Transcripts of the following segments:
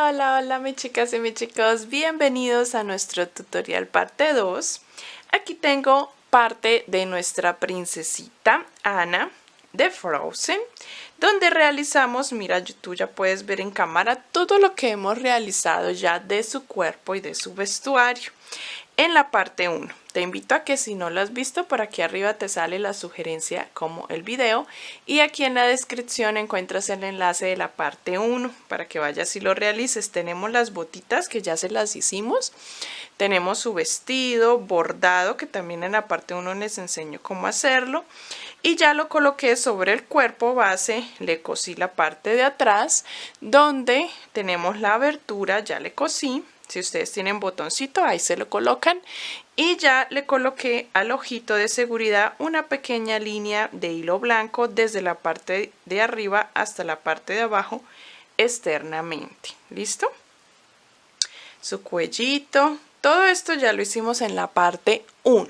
Hola, hola mis chicas y mis chicos, bienvenidos a nuestro tutorial parte 2. Aquí tengo parte de nuestra princesita Anna de Frozen, donde realizamos, mira, tú ya puedes ver en cámara todo lo que hemos realizado ya de su cuerpo y de su vestuario. En la parte 1, te invito a que si no lo has visto, por aquí arriba te sale la sugerencia como el video y aquí en la descripción encuentras el enlace de la parte 1 para que vayas y lo realices. Tenemos las botitas que ya se las hicimos, tenemos su vestido bordado que también en la parte 1 les enseño cómo hacerlo y ya lo coloqué sobre el cuerpo base, le cosí la parte de atrás donde tenemos la abertura, ya le cosí. Si ustedes tienen botoncito, ahí se lo colocan. Y ya le coloqué al ojito de seguridad una pequeña línea de hilo blanco desde la parte de arriba hasta la parte de abajo externamente. ¿Listo? Su cuellito. Todo esto ya lo hicimos en la parte 1.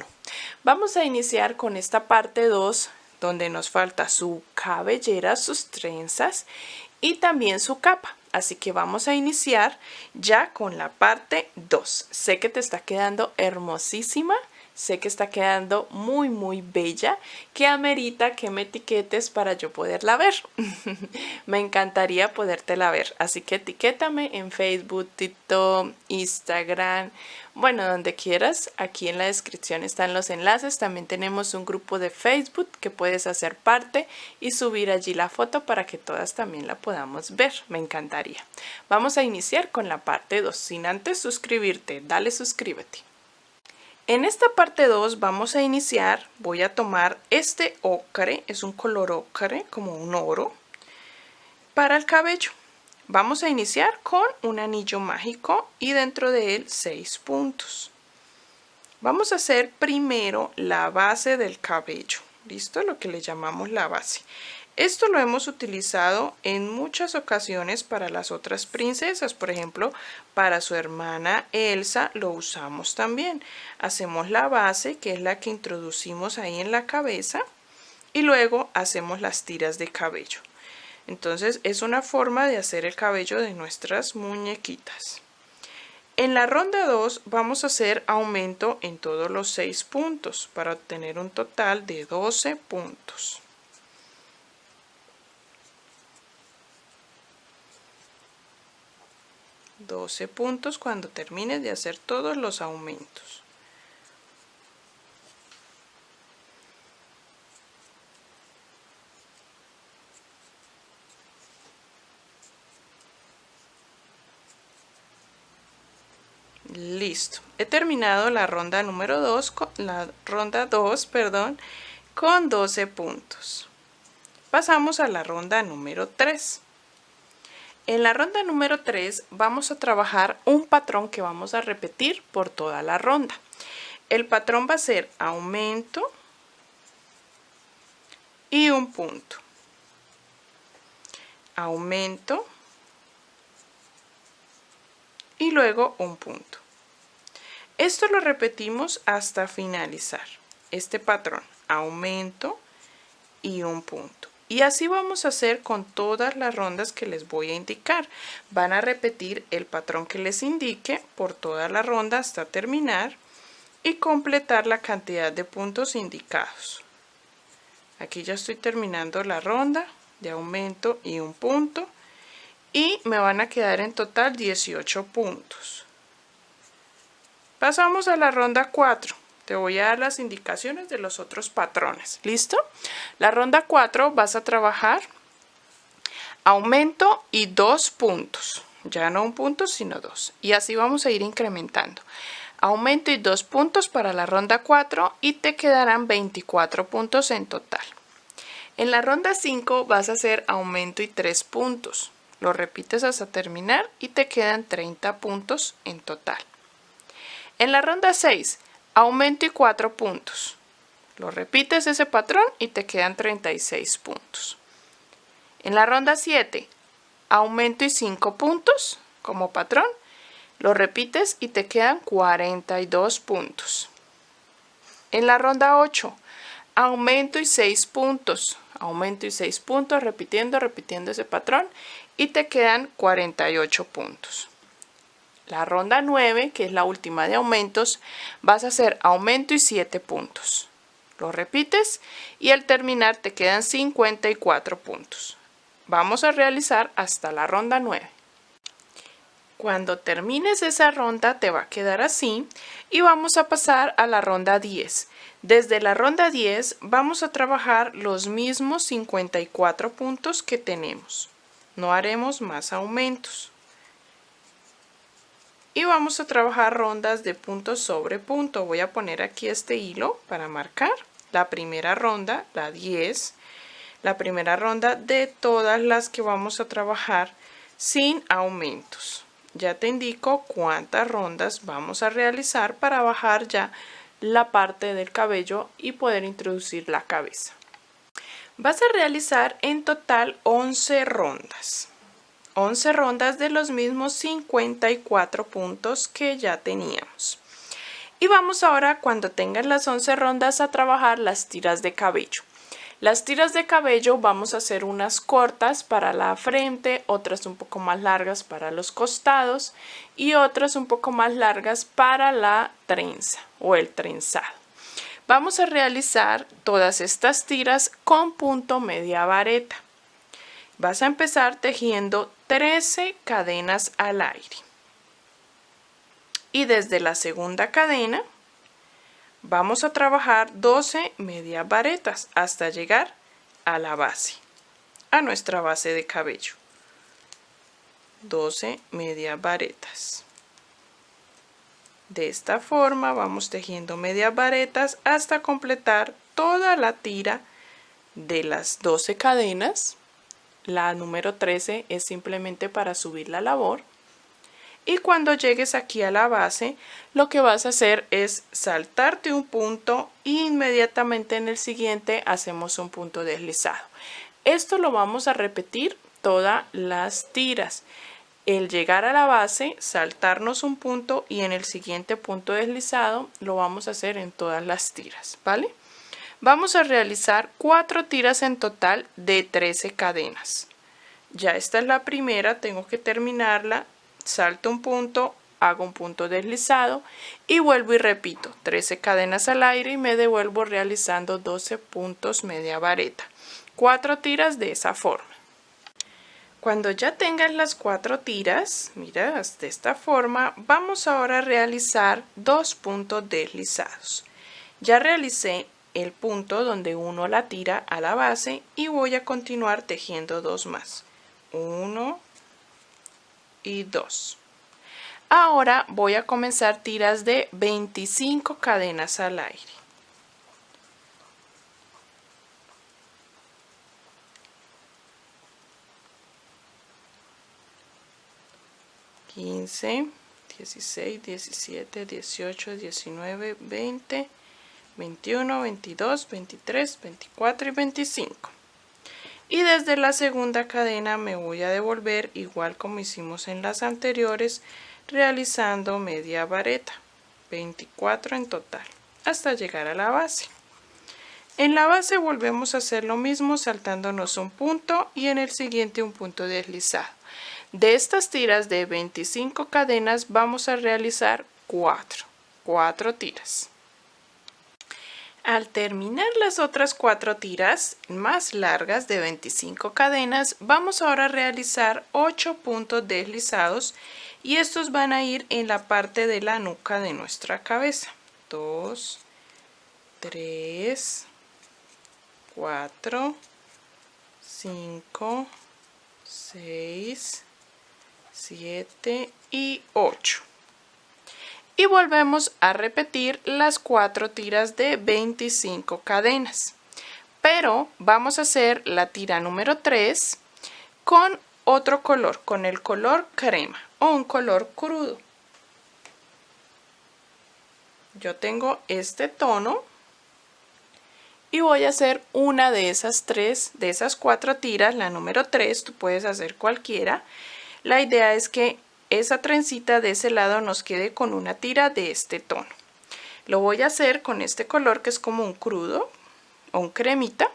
Vamos a iniciar con esta parte 2, donde nos falta su cabellera, sus trenzas y también su capa. Así que vamos a iniciar ya con la parte 2. Sé que te está quedando hermosísima, sé que está quedando muy bella, que amerita que me etiquetes para yo poderla ver. Me encantaría podértela ver, así que etiquétame en Facebook, TikTok, Instagram, bueno, donde quieras. Aquí en la descripción están los enlaces. También tenemos un grupo de Facebook que puedes hacer parte y subir allí la foto para que todas también la podamos ver. Me encantaría. Vamos a iniciar con la parte 2. Sin antes suscribirte, dale suscríbete. En esta parte 2 vamos a iniciar. Voy a tomar este ocre, es un color ocre como un oro, para el cabello. Vamos a iniciar con un anillo mágico y dentro de él 6 puntos. Vamos a hacer primero la base del cabello, ¿listo? Lo que le llamamos la base. Esto lo hemos utilizado en muchas ocasiones para las otras princesas, por ejemplo, para su hermana Elsa lo usamos también. Hacemos la base, que es la que introducimos ahí en la cabeza, y luego hacemos las tiras de cabello. Entonces es una forma de hacer el cabello de nuestras muñequitas. En la ronda 2 vamos a hacer aumento en todos los 6 puntos para obtener un total de 12 puntos. $12 cuando termines de hacer todos los aumentos. Listo, he terminado la ronda número 2, con 12 puntos. Pasamos a la ronda número 3. En la ronda número 3 vamos a trabajar un patrón que vamos a repetir por toda la ronda. El patrón va a ser aumento y un punto. Aumento y luego un punto. Esto lo repetimos hasta finalizar. Este patrón, aumento y un punto. Y así vamos a hacer con todas las rondas que les voy a indicar. Van a repetir el patrón que les indique por toda la ronda hasta terminar y completar la cantidad de puntos indicados. Aquí ya estoy terminando la ronda de aumento y un punto y me van a quedar en total 18 puntos. Pasamos a la ronda 4. Te voy a dar las indicaciones de los otros patrones. ¿Listo? La ronda 4 vas a trabajar aumento y 2 puntos. Ya no un punto, sino 2. Y así vamos a ir incrementando. Aumento y 2 puntos para la ronda 4 y te quedarán 24 puntos en total. En la ronda 5 vas a hacer aumento y 3 puntos. Lo repites hasta terminar y te quedan 30 puntos en total. En la ronda 6, aumento y 4 puntos. Lo repites ese patrón y te quedan 36 puntos. En la ronda 7, aumento y 5 puntos como patrón. Lo repites y te quedan 42 puntos. En la ronda 8, aumento y 6 puntos. Aumento y 6 puntos, repitiendo ese patrón y te quedan 48 puntos. La ronda 9, que es la última de aumentos, vas a hacer aumento y 7 puntos. Lo repites y al terminar te quedan 54 puntos. Vamos a realizar hasta la ronda 9. Cuando termines esa ronda te va a quedar así y vamos a pasar a la ronda 10. Desde la ronda 10 vamos a trabajar los mismos 54 puntos que tenemos. No haremos más aumentos. Y vamos a trabajar rondas de punto sobre punto. Voy a poner aquí este hilo para marcar la primera ronda, la 10, la primera ronda de todas las que vamos a trabajar sin aumentos. Ya te indico cuántas rondas vamos a realizar para bajar ya la parte del cabello y poder introducir la cabeza. Vas a realizar en total 11 rondas. 11 rondas de los mismos 54 puntos que ya teníamos. Y vamos ahora, cuando tengas las 11 rondas, a trabajar las tiras de cabello. Las tiras de cabello vamos a hacer unas cortas para la frente, otras un poco más largas para los costados y otras un poco más largas para la trenza o el trenzado. Vamos a realizar todas estas tiras con punto media vareta. Vas a empezar tejiendo 13 cadenas al aire. Y desde la segunda cadena vamos a trabajar 12 medias varetas hasta llegar a la base, a nuestra base de cabello. 12 medias varetas. De esta forma vamos tejiendo medias varetas hasta completar toda la tira de las 12 cadenas. La número 13 es simplemente para subir la labor. Y cuando llegues aquí a la base, lo que vas a hacer es saltarte un punto e inmediatamente en el siguiente hacemos un punto deslizado. Esto lo vamos a repetir todas las tiras. El llegar a la base, saltarnos un punto y en el siguiente punto deslizado lo vamos a hacer en todas las tiras, ¿vale? Vamos a realizar 4 tiras en total de 13 cadenas. Ya esta es la primera, tengo que terminarla. Salto un punto, hago un punto deslizado y vuelvo y repito 13 cadenas al aire y me devuelvo realizando 12 puntos media vareta. 4 tiras de esa forma. Cuando ya tengas las 4 tiras, mira, de esta forma, vamos ahora a realizar 2 puntos deslizados. Ya realicé el punto donde uno la tira a la base y voy a continuar tejiendo 2 más. 1 y 2. Ahora voy a comenzar tiras de 25 cadenas al aire. $15, $16, $17, $18, $19, $20, $21, $22, $23, $24 y $25. Y desde la segunda cadena me voy a devolver igual como hicimos en las anteriores, realizando media vareta, 24 en total, hasta llegar a la base. En la base volvemos a hacer lo mismo, saltándonos un punto y en el siguiente un punto deslizado. De estas tiras de 25 cadenas vamos a realizar 4 tiras. Al terminar las otras 4 tiras más largas de 25 cadenas, vamos ahora a realizar 8 puntos deslizados y estos van a ir en la parte de la nuca de nuestra cabeza. 2, 3, 4, 5, 6, 7 y 8. Y volvemos a repetir las 4 tiras de 25 cadenas. Pero vamos a hacer la tira número 3 con otro color, con el color crema o un color crudo. Yo tengo este tono y voy a hacer una de esas 4 tiras, la número 3, tú puedes hacer cualquiera. La idea es que esa trencita de ese lado nos quede con una tira de este tono. Lo voy a hacer con este color que es como un crudo. o un cremita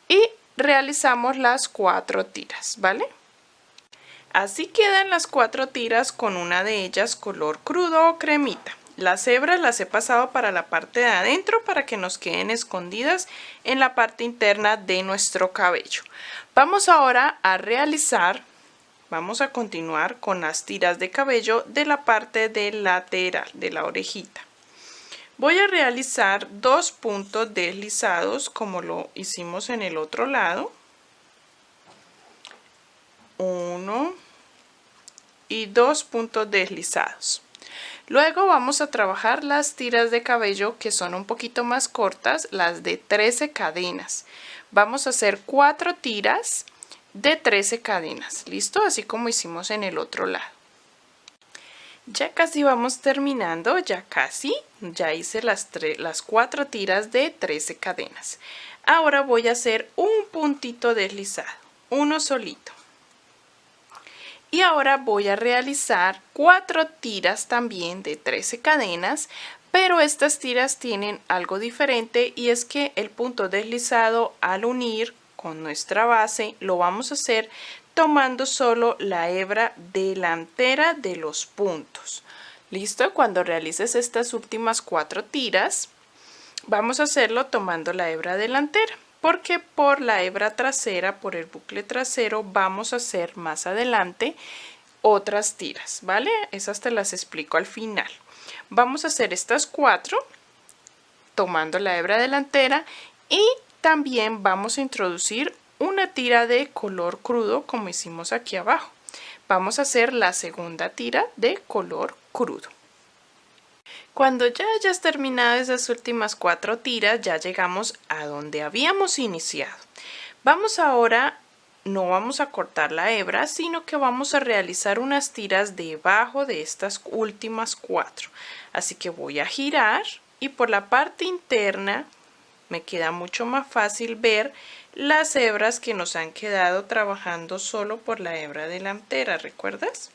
y realizamos las 4 tiras, ¿vale? Así quedan las 4 tiras con una de ellas color crudo o cremita. Las hebras las he pasado para la parte de adentro para que nos queden escondidas en la parte interna de nuestro cabello. Vamos ahora a vamos a continuar con las tiras de cabello de la parte del lateral de la orejita. Voy a realizar 2 puntos deslizados como lo hicimos en el otro lado. 1 y 2 puntos deslizados. Luego vamos a trabajar las tiras de cabello que son un poquito más cortas, las de 13 cadenas. Vamos a hacer 4 tiras de 13 cadenas, ¿listo? Así como hicimos en el otro lado. Ya casi vamos terminando, ya hice las 4 tiras de 13 cadenas. Ahora voy a hacer un puntito deslizado, uno solito. Y ahora voy a realizar 4 tiras también de 13 cadenas, pero estas tiras tienen algo diferente y es que el punto deslizado al unir con nuestra base lo vamos a hacer tomando solo la hebra delantera de los puntos. ¿Listo? Cuando realices estas últimas 4 tiras, vamos a hacerlo tomando la hebra delantera, porque por la hebra trasera, por el bucle trasero, vamos a hacer más adelante otras tiras, ¿vale? Esas te las explico al final. Vamos a hacer estas 4 tomando la hebra delantera y también vamos a introducir una tira de color crudo como hicimos aquí abajo. Vamos a hacer la segunda tira de color crudo. Cuando ya hayas terminado esas últimas 4 tiras, ya llegamos a donde habíamos iniciado. No vamos a cortar la hebra, sino que vamos a realizar unas tiras debajo de estas últimas 4. Así que voy a girar y por la parte interna me queda mucho más fácil ver las hebras que nos han quedado trabajando solo por la hebra delantera, ¿recuerdas?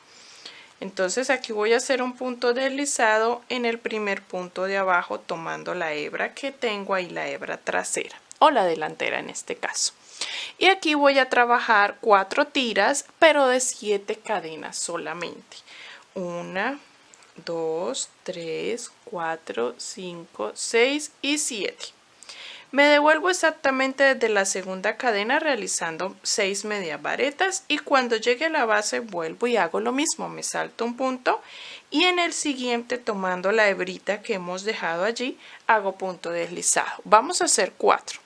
Entonces aquí voy a hacer un punto deslizado en el primer punto de abajo tomando la hebra que tengo ahí, la hebra trasera o la delantera en este caso. Y aquí voy a trabajar 4 tiras pero de 7 cadenas solamente. 1, 2, 3, 4, 5, 6 y 7. Me devuelvo exactamente desde la segunda cadena realizando 6 medias varetas y cuando llegue a la base vuelvo y hago lo mismo, me salto un punto y en el siguiente tomando la hebrita que hemos dejado allí hago punto deslizado. Vamos a hacer 4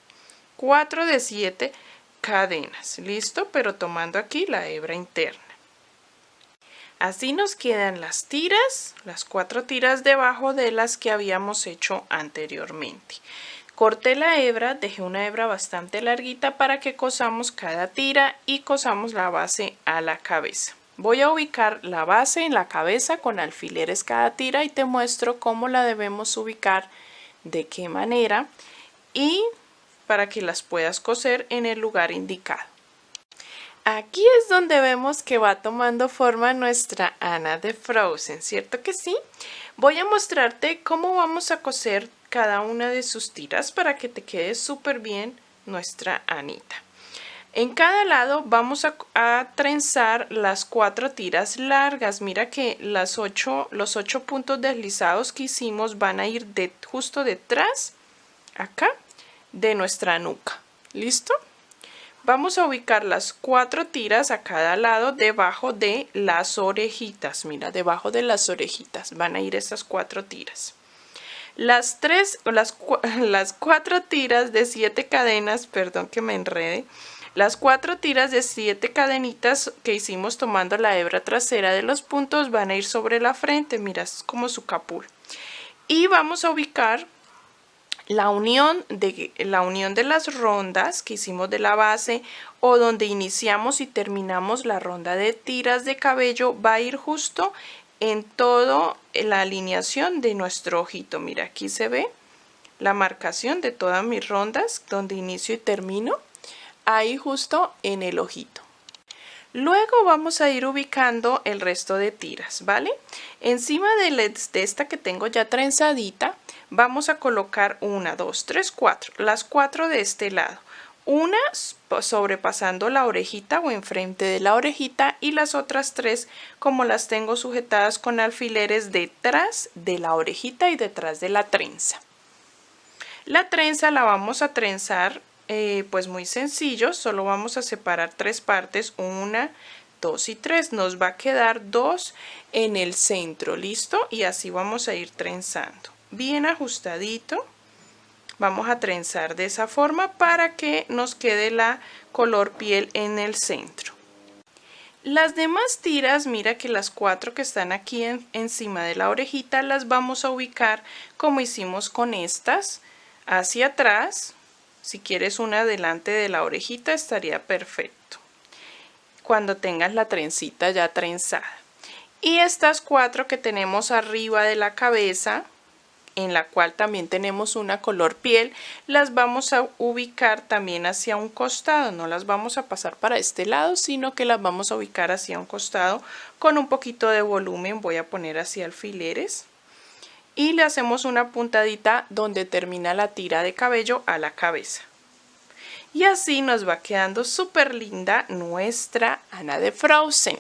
de 7 cadenas, listo, pero tomando aquí la hebra interna. Así nos quedan las tiras, las 4 tiras debajo de las que habíamos hecho anteriormente. Corté la hebra, dejé una hebra bastante larguita para que cosamos cada tira y cosamos la base a la cabeza. Voy a ubicar la base en la cabeza con alfileres cada tira y te muestro cómo la debemos ubicar, de qué manera y para que las puedas coser en el lugar indicado. Aquí es donde vemos que va tomando forma nuestra Anna de Frozen, ¿cierto que sí? Voy a mostrarte cómo vamos a coser cada una de sus tiras para que te quede súper bien nuestra Anita. En cada lado vamos a trenzar las 4 tiras largas. Mira que los 8 puntos deslizados que hicimos van a ir justo detrás, acá, de nuestra nuca. ¿Listo? Vamos a ubicar las 4 tiras a cada lado debajo de las orejitas. Mira, debajo de las orejitas van a ir esas 4 tiras. Las 4 tiras de 7 cadenas, perdón que me enrede, las 4 tiras de 7 cadenitas que hicimos tomando la hebra trasera de los puntos van a ir sobre la frente, mira, es como su capul. Y vamos a ubicar la unión de las rondas que hicimos de la base o donde iniciamos y terminamos la ronda de tiras de cabello va a ir justo en toda la alineación de nuestro ojito. Mira, aquí se ve la marcación de todas mis rondas donde inicio y termino, ahí justo en el ojito. Luego vamos a ir ubicando el resto de tiras, ¿vale? Encima de esta que tengo ya trenzadita, vamos a colocar 1, 2, 3, 4, las 4 de este lado. Una sobrepasando la orejita o enfrente de la orejita y las otras 3 como las tengo sujetadas con alfileres detrás de la orejita y detrás de la trenza. La trenza la vamos a trenzar pues muy sencillo, solo vamos a separar 3 partes, 1, 2 y 3, nos va a quedar 2 en el centro, ¿listo? Y así vamos a ir trenzando, bien ajustadito, vamos a trenzar de esa forma para que nos quede la color piel en el centro. Las demás tiras, mira que las 4 que están aquí encima de la orejita las vamos a ubicar como hicimos con estas, hacia atrás. Si quieres una delante de la orejita estaría perfecto, cuando tengas la trencita ya trenzada. Y estas 4 que tenemos arriba de la cabeza, en la cual también tenemos una color piel, las vamos a ubicar también hacia un costado, no las vamos a pasar para este lado, sino que las vamos a ubicar hacia un costado con un poquito de volumen. Voy a poner así alfileres. Y le hacemos una puntadita donde termina la tira de cabello a la cabeza. Y así nos va quedando súper linda nuestra Anna de Frozen.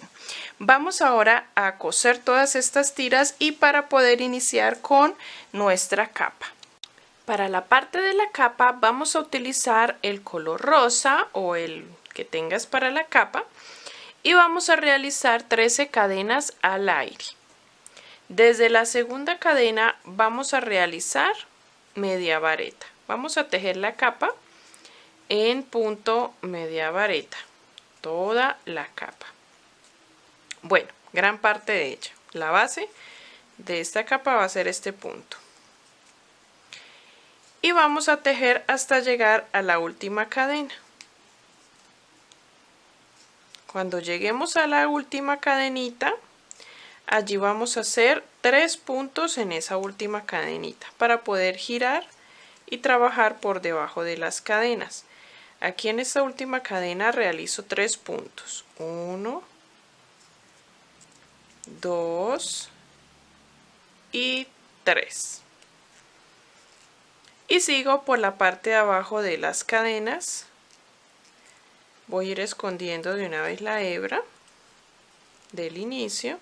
Vamos ahora a coser todas estas tiras y para poder iniciar con nuestra capa. Para la parte de la capa vamos a utilizar el color rosa o el que tengas para la capa y vamos a realizar 13 cadenas al aire. Desde la segunda cadena vamos a realizar media vareta. Vamos a tejer la capa en punto media vareta, toda la capa. Bueno, gran parte de ella. La base de esta capa va a ser este punto. Y vamos a tejer hasta llegar a la última cadena. Cuando lleguemos a la última cadenita, allí vamos a hacer 3 puntos en esa última cadenita para poder girar y trabajar por debajo de las cadenas. Aquí en esta última cadena realizo 3 puntos. 1, 2 y 3. Y sigo por la parte de abajo de las cadenas. Voy a ir escondiendo de una vez la hebra del inicio.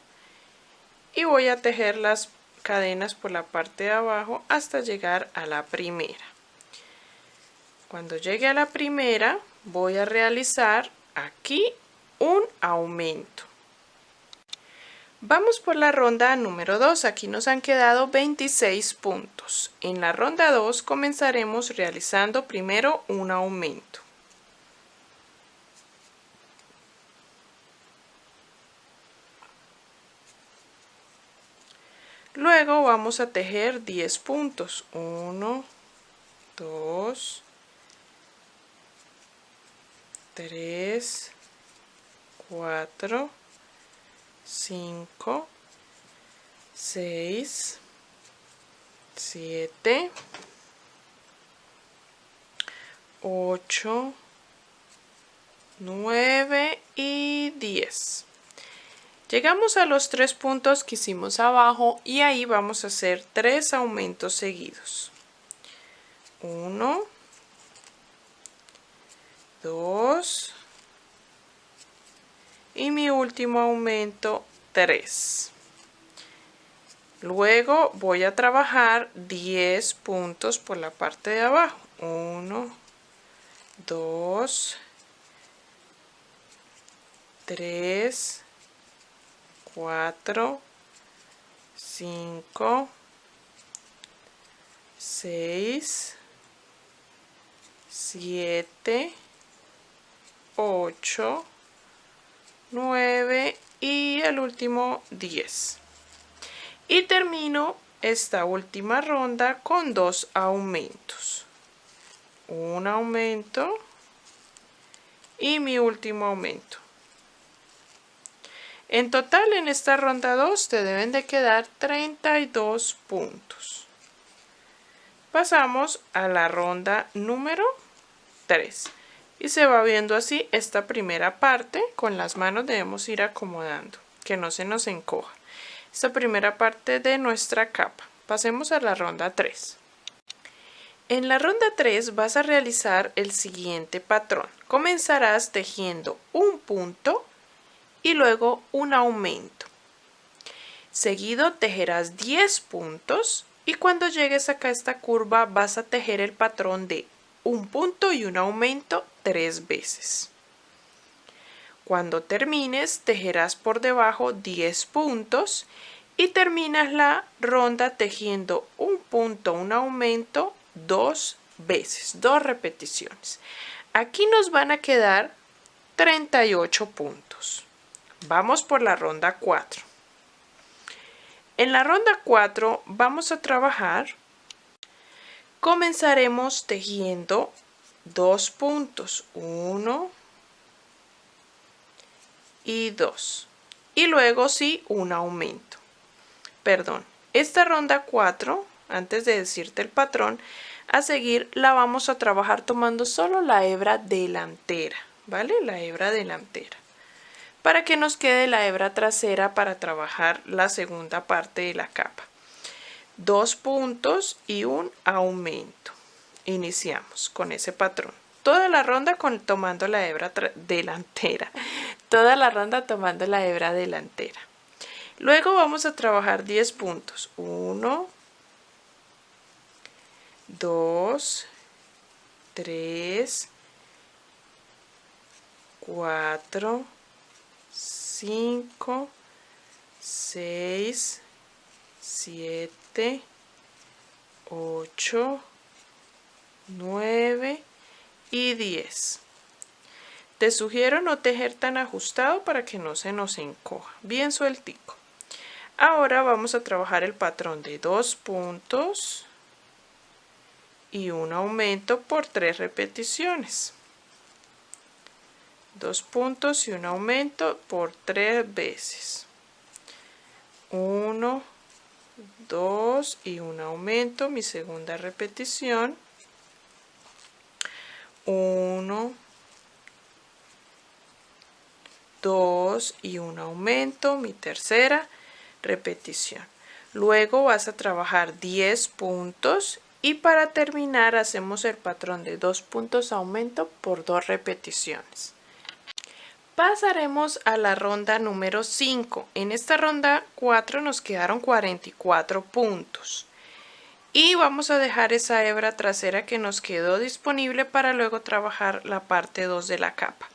Y voy a tejer las cadenas por la parte de abajo hasta llegar a la primera. Cuando llegue a la primera voy a realizar aquí un aumento. Vamos por la ronda número 2, aquí nos han quedado 26 puntos. En la ronda 2 comenzaremos realizando primero un aumento. Luego vamos a tejer 10 puntos. 1, 2, 3, 4, 5, 6, 7, 8, 9 y 10. Llegamos a los 3 puntos que hicimos abajo y ahí vamos a hacer 3 aumentos seguidos. 1, 2 y mi último aumento 3. Luego voy a trabajar 10 puntos por la parte de abajo. 1, 2, 3, 4, 5, 6, 7, 8, 9 y el último 10. Y termino esta última ronda con 2 aumentos. Un aumento y mi último aumento. En total en esta ronda 2 te deben de quedar 32 puntos. Pasamos a la ronda número 3. Y se va viendo así esta primera parte. Con las manos debemos ir acomodando, que no se nos encoja. Esta primera parte de nuestra capa. Pasemos a la ronda 3. En la ronda 3 vas a realizar el siguiente patrón. Comenzarás tejiendo un punto y luego un aumento. Seguido tejerás 10 puntos y cuando llegues acá a esta curva vas a tejer el patrón de un punto y un aumento 3 veces. Cuando termines, tejerás por debajo 10 puntos y terminas la ronda tejiendo un punto, un aumento 2 veces, 2 repeticiones. Aquí nos van a quedar 38 puntos. Vamos por la ronda 4. En la ronda 4 vamos a trabajar. Comenzaremos tejiendo 2 puntos, 1 y 2. Y luego sí, un aumento. Perdón, esta ronda 4, antes de decirte el patrón, a seguir la vamos a trabajar tomando solo la hebra delantera, ¿vale? La hebra delantera. Para que nos quede la hebra trasera para trabajar la segunda parte de la capa. 2 puntos y un aumento. Iniciamos con ese patrón. Toda la ronda tomando la hebra delantera. Toda la ronda tomando la hebra delantera. Luego vamos a trabajar 10 puntos. 1, 2, 3, 4, 5, 6, 7, 8, 9 y 10. Te sugiero no tejer tan ajustado para que no se nos encoja, bien sueltico. Ahora vamos a trabajar el patrón de 2 puntos y un aumento por 3 repeticiones. 2 puntos y un aumento por 3 veces. 1, 2 y un aumento, mi segunda repetición. 1, 2 y un aumento, mi tercera repetición. Luego vas a trabajar 10 puntos y para terminar hacemos el patrón de 2 puntos aumento por 2 repeticiones. Pasaremos a la ronda número 5. En esta ronda 4 nos quedaron 44 puntos. Y vamos a dejar esa hebra trasera que nos quedó disponible para luego trabajar la parte 2 de la capa.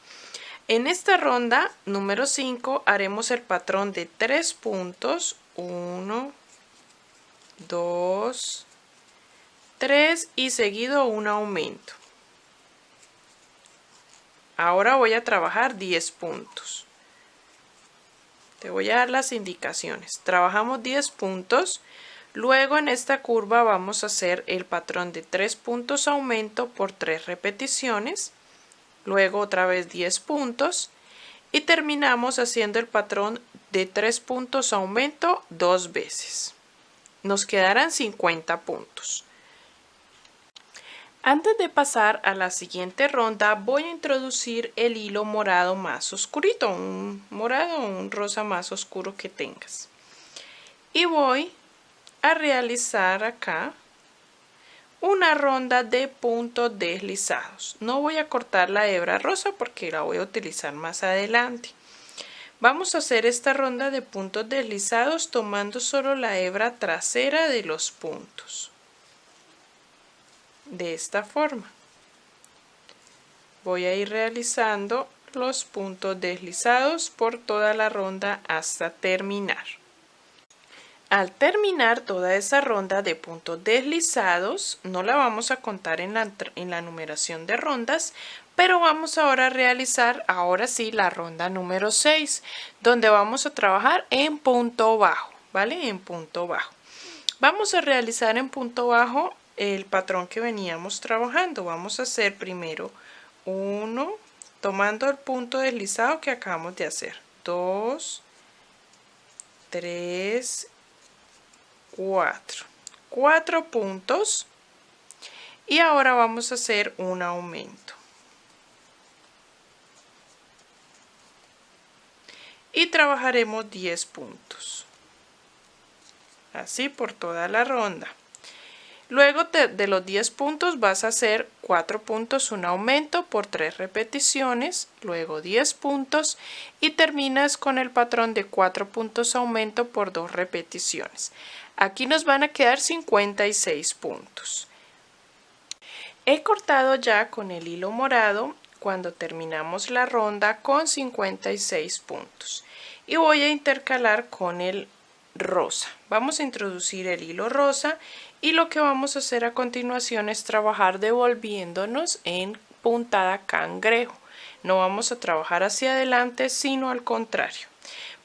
En esta ronda número 5 haremos el patrón de 3 puntos. 1, 2, 3 y seguido un aumento. Ahora voy a trabajar 10 puntos. Te voy a dar las indicaciones. Trabajamos 10 puntos. Luego en esta curva vamos a hacer el patrón de 3 puntos aumento por 3 repeticiones. Luego otra vez 10 puntos. Y terminamos haciendo el patrón de 3 puntos aumento 2 veces. Nos quedarán 50 puntos. Antes de pasar a la siguiente ronda voy a introducir el hilo morado más oscurito, un morado o un rosa más oscuro que tengas. Y voy a realizar acá una ronda de puntos deslizados. No voy a cortar la hebra rosa porque la voy a utilizar más adelante. Vamos a hacer esta ronda de puntos deslizados tomando solo la hebra trasera de los puntos. De esta forma. Voy a ir realizando los puntos deslizados por toda la ronda hasta terminar. Al terminar toda esa ronda de puntos deslizados, no la vamos a contar en la numeración de rondas, pero vamos ahora a realizar, ahora sí, la ronda número 6, donde vamos a trabajar en punto bajo, ¿vale? En punto bajo. Vamos a realizar en punto bajo el patrón que veníamos trabajando. Vamos a hacer primero 1, tomando el punto deslizado que acabamos de hacer. 2, 3, 4. 4 puntos. Y ahora vamos a hacer un aumento. y trabajaremos 10 puntos. Así por toda la ronda. Luego de los 10 puntos vas a hacer 4 puntos, un aumento por 3 repeticiones, luego 10 puntos y terminas con el patrón de 4 puntos aumento por 2 repeticiones. Aquí nos van a quedar 56 puntos. He cortado ya con el hilo morado cuando terminamos la ronda con 56 puntos y voy a intercalar con el rosa. Vamos a introducir el hilo rosa y lo que vamos a hacer a continuación es trabajar devolviéndonos en puntada cangrejo. No vamos a trabajar hacia adelante, sino al contrario.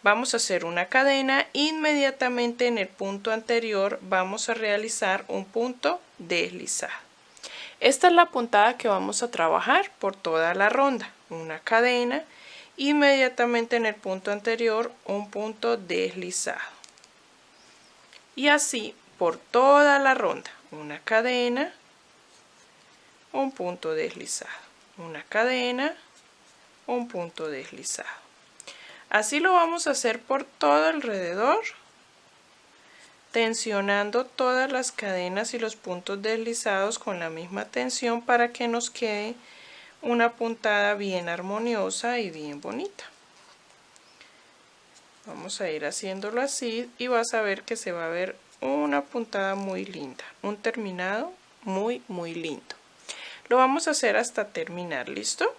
Vamos a hacer una cadena, inmediatamente en el punto anterior vamos a realizar un punto deslizado. Esta es la puntada que vamos a trabajar por toda la ronda. Una cadena, inmediatamente en el punto anterior un punto deslizado. Y así por toda la ronda. Una cadena, un punto deslizado. Una cadena, un punto deslizado. Así lo vamos a hacer por todo alrededor, tensionando todas las cadenas y los puntos deslizados con la misma tensión para que nos quede una puntada bien armoniosa y bien bonita. Vamos a ir haciéndolo así y vas a ver que se va a ver una puntada muy linda, un terminado muy lindo. Lo vamos a hacer hasta terminar, ¿listo?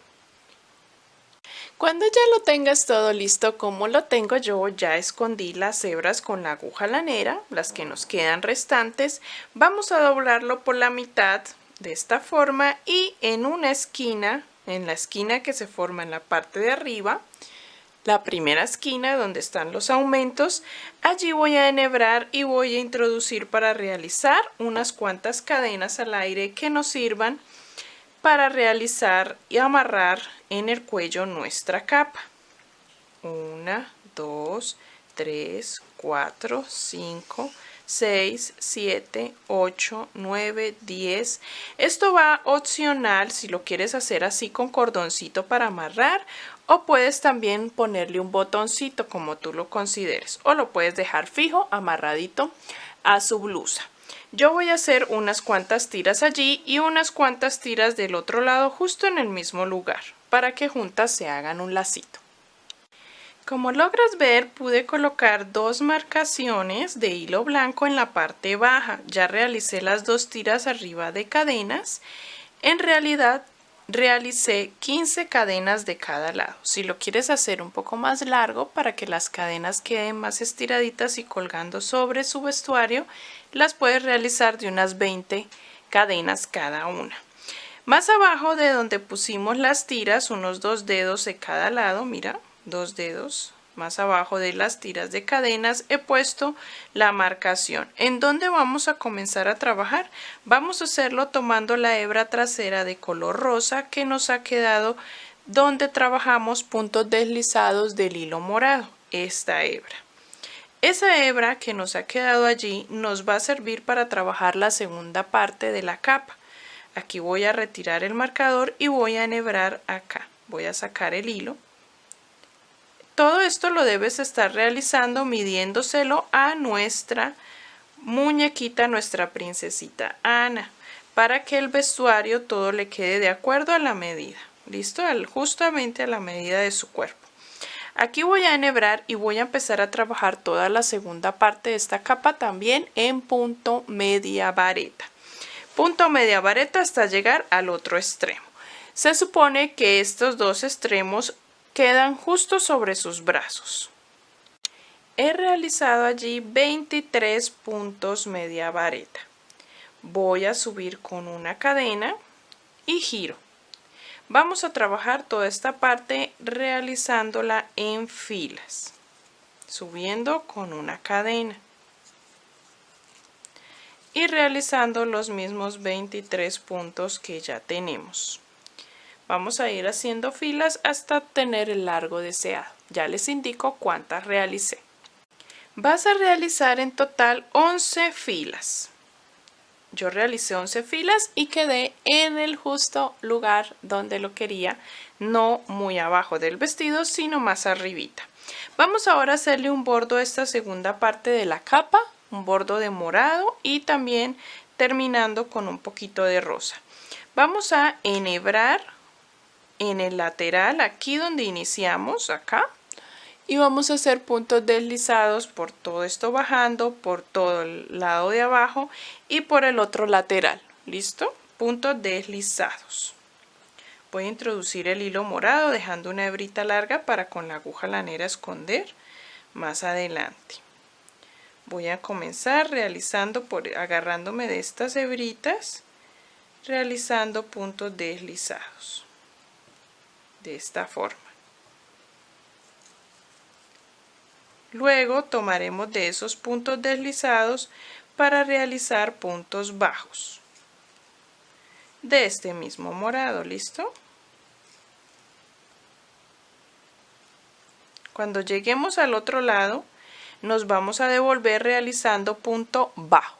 Cuando ya lo tengas todo listo como lo tengo yo, ya escondí las hebras con la aguja lanera, las que nos quedan restantes. Vamos a doblarlo por la mitad de esta forma y en una esquina, en la esquina que se forma en la parte de arriba, la primera esquina donde están los aumentos, allí voy a enhebrar y voy a introducir para realizar unas cuantas cadenas al aire que nos sirvan para realizar y amarrar en el cuello nuestra capa. 1, 2, 3, 4, 5, 6, 7, 8, 9, 10. Esto va opcional si lo quieres hacer así con cordoncito para amarrar, o puedes también ponerle un botoncito como tú lo consideres, o lo puedes dejar fijo amarradito a su blusa. Yo voy a hacer unas cuantas tiras allí y unas cuantas tiras del otro lado justo en el mismo lugar para que juntas se hagan un lacito. Como logras ver, pude colocar 2 marcaciones de hilo blanco en la parte baja. Ya realicé las 2 tiras arriba de cadenas. En realidad realicé 15 cadenas de cada lado. Si lo quieres hacer un poco más largo para que las cadenas queden más estiraditas y colgando sobre su vestuario, las puedes realizar de unas 20 cadenas cada una. Más abajo de donde pusimos las tiras, unos 2 dedos de cada lado, mira, 2 dedos más abajo de las tiras de cadenas he puesto la marcación. ¿En dónde vamos a comenzar a trabajar? Vamos a hacerlo tomando la hebra trasera de color rosa que nos ha quedado donde trabajamos puntos deslizados del hilo morado, esta hebra. Esa hebra que nos ha quedado allí nos va a servir para trabajar la segunda parte de la capa. Aquí voy a retirar el marcador y voy a enhebrar acá. Voy a sacar el hilo. Todo esto lo debes estar realizando midiéndoselo a nuestra muñequita, nuestra princesita Ana, para que el vestuario todo le quede de acuerdo a la medida. ¿Listo? Justamente a la medida de su cuerpo. Aquí voy a enhebrar y voy a empezar a trabajar toda la segunda parte de esta capa también en punto media vareta. Punto media vareta hasta llegar al otro extremo. Se supone que estos dos extremos quedan justo sobre sus brazos. He realizado allí 23 puntos media vareta. Voy a subir con una cadena y giro. Vamos a trabajar toda esta parte realizándola en filas, subiendo con una cadena y realizando los mismos 23 puntos que ya tenemos. Vamos a ir haciendo filas hasta tener el largo deseado. Ya les indico cuántas realicé. Vas a realizar en total 11 filas. Yo realicé 11 filas y quedé en el justo lugar donde lo quería, no muy abajo del vestido, sino más arribita. Vamos ahora a hacerle un bordo a esta segunda parte de la capa, un bordo de morado y también terminando con un poquito de rosa. Vamos a enhebrar en el lateral, aquí donde iniciamos, acá, y vamos a hacer puntos deslizados por todo esto bajando, por todo el lado de abajo y por el otro lateral. ¿Listo? Puntos deslizados. Voy a introducir el hilo morado dejando una hebrita larga para con la aguja lanera esconder más adelante. Voy a comenzar realizando, agarrándome de estas hebritas, realizando puntos deslizados de esta forma. Luego tomaremos de esos puntos deslizados para realizar puntos bajos de este mismo morado. ¿Listo? Cuando lleguemos al otro lado nos vamos a devolver realizando punto bajo.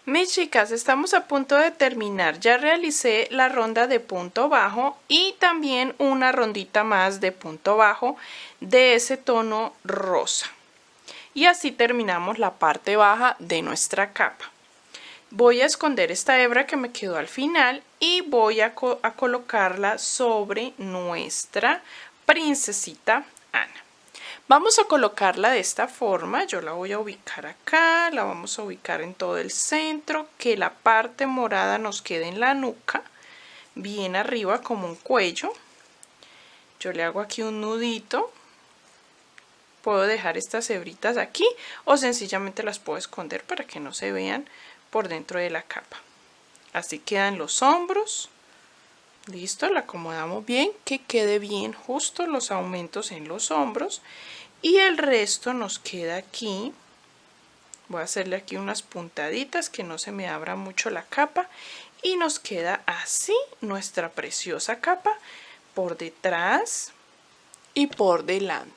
Mis chicas, estamos a punto de terminar. Ya realicé la ronda de punto bajo y también una rondita más de punto bajo de ese tono rosa. Y así terminamos la parte baja de nuestra capa. Voy a esconder esta hebra que me quedó al final y voy a colocarla sobre nuestra princesita Ana. Vamos a colocarla de esta forma, yo la voy a ubicar acá, la vamos a ubicar en todo el centro, que la parte morada nos quede en la nuca, bien arriba como un cuello. Yo le hago aquí un nudito, puedo dejar estas hebritas aquí o sencillamente las puedo esconder para que no se vean por dentro de la capa. Así quedan los hombros. Listo, la acomodamos bien, que quede bien justo los aumentos en los hombros y el resto nos queda aquí. Voy a hacerle aquí unas puntaditas que no se me abra mucho la capa y nos queda así nuestra preciosa capa por detrás y por delante.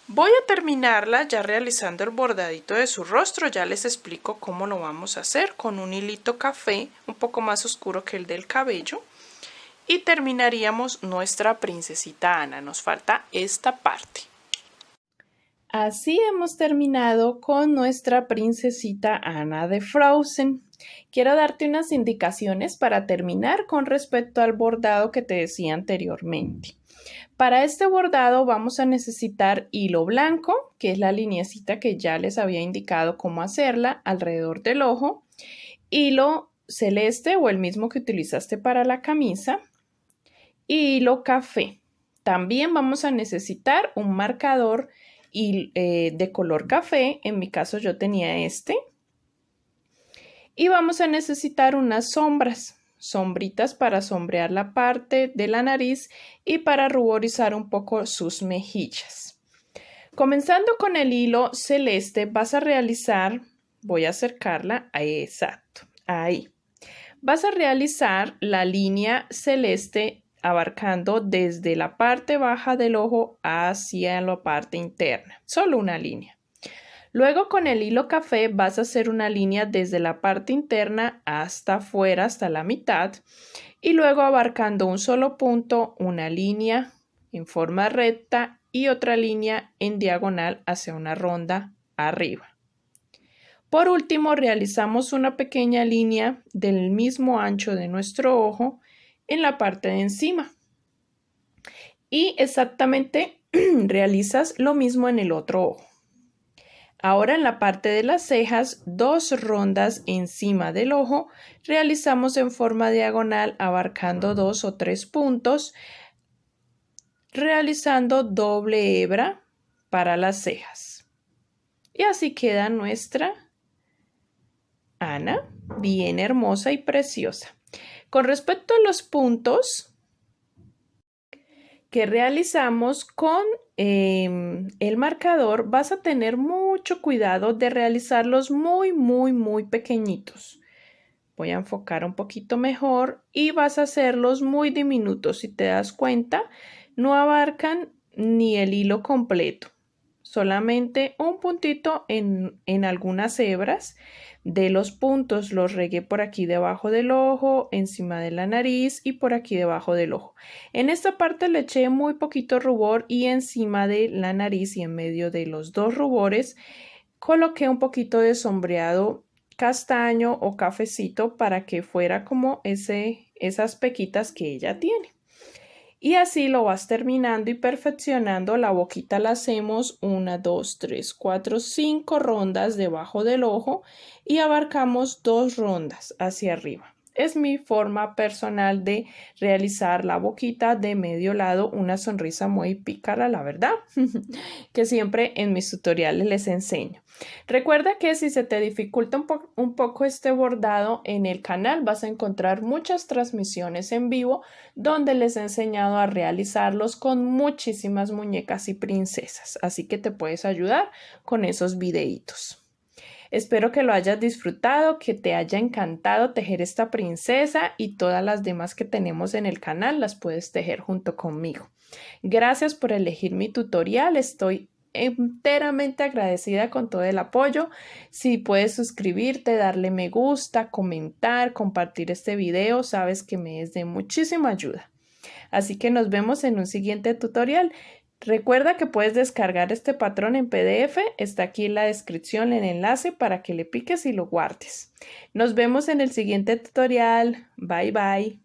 Voy a terminarla ya realizando el bordadito de su rostro. Ya les explico cómo lo vamos a hacer con un hilito café un poco más oscuro que el del cabello. Y terminaríamos nuestra princesita Ana. Nos falta esta parte. Así hemos terminado con nuestra princesita Ana de Frozen. Quiero darte unas indicaciones para terminar con respecto al bordado que te decía anteriormente. Para este bordado vamos a necesitar hilo blanco, que es la lineecita que ya les había indicado cómo hacerla alrededor del ojo, hilo celeste o el mismo que utilizaste para la camisa, y hilo café. También vamos a necesitar un marcador de color café, en mi caso yo tenía este, y vamos a necesitar unas sombritas para sombrear la parte de la nariz y para ruborizar un poco sus mejillas. Comenzando con el hilo celeste vas a realizar, voy a acercarla, exacto, ahí. Vas a realizar la línea celeste abarcando desde la parte baja del ojo hacia la parte interna, solo una línea. Luego con el hilo café vas a hacer una línea desde la parte interna hasta afuera, hasta la mitad, y luego abarcando un solo punto, una línea en forma recta y otra línea en diagonal hacia una ronda arriba. Por último, realizamos una pequeña línea del mismo ancho de nuestro ojo en la parte de encima. Y exactamente realizas lo mismo en el otro ojo. Ahora en la parte de las cejas, 2 rondas encima del ojo, realizamos en forma diagonal abarcando 2 o 3 puntos, realizando doble hebra para las cejas. Y así queda nuestra Ana, bien hermosa y preciosa. Con respecto a los puntos que realizamos con el marcador, vas a tener mucho cuidado de realizarlos muy pequeñitos. Voy a enfocar un poquito mejor y vas a hacerlos muy diminutos. Si te das cuenta, no abarcan ni el hilo completo. solamente un puntito en algunas hebras. De los puntos los regué por aquí debajo del ojo, encima de la nariz y por aquí debajo del ojo. En esta parte le eché muy poquito rubor y encima de la nariz y en medio de los dos rubores coloqué un poquito de sombreado castaño o cafecito para que fuera como esas pequitas que ella tiene. Y así lo vas terminando y perfeccionando. La boquita la hacemos 1, 2, 3, 4, 5 rondas debajo del ojo y abarcamos 2 rondas hacia arriba. Es mi forma personal de realizar la boquita de medio lado, una sonrisa muy pícara, la verdad, que siempre en mis tutoriales les enseño. Recuerda que si se te dificulta un poco este bordado, en el canal vas a encontrar muchas transmisiones en vivo donde les he enseñado a realizarlos con muchísimas muñecas y princesas, así que te puedes ayudar con esos videitos. Espero que lo hayas disfrutado, que te haya encantado tejer esta princesa y todas las demás que tenemos en el canal las puedes tejer junto conmigo. Gracias por elegir mi tutorial, estoy enteramente agradecida con todo el apoyo. Si puedes suscribirte, darle me gusta, comentar, compartir este video, sabes que me es de muchísima ayuda. Así que nos vemos en un siguiente tutorial. Recuerda que puedes descargar este patrón en PDF, está aquí en la descripción el enlace para que le piques y lo guardes. Nos vemos en el siguiente tutorial. Bye bye.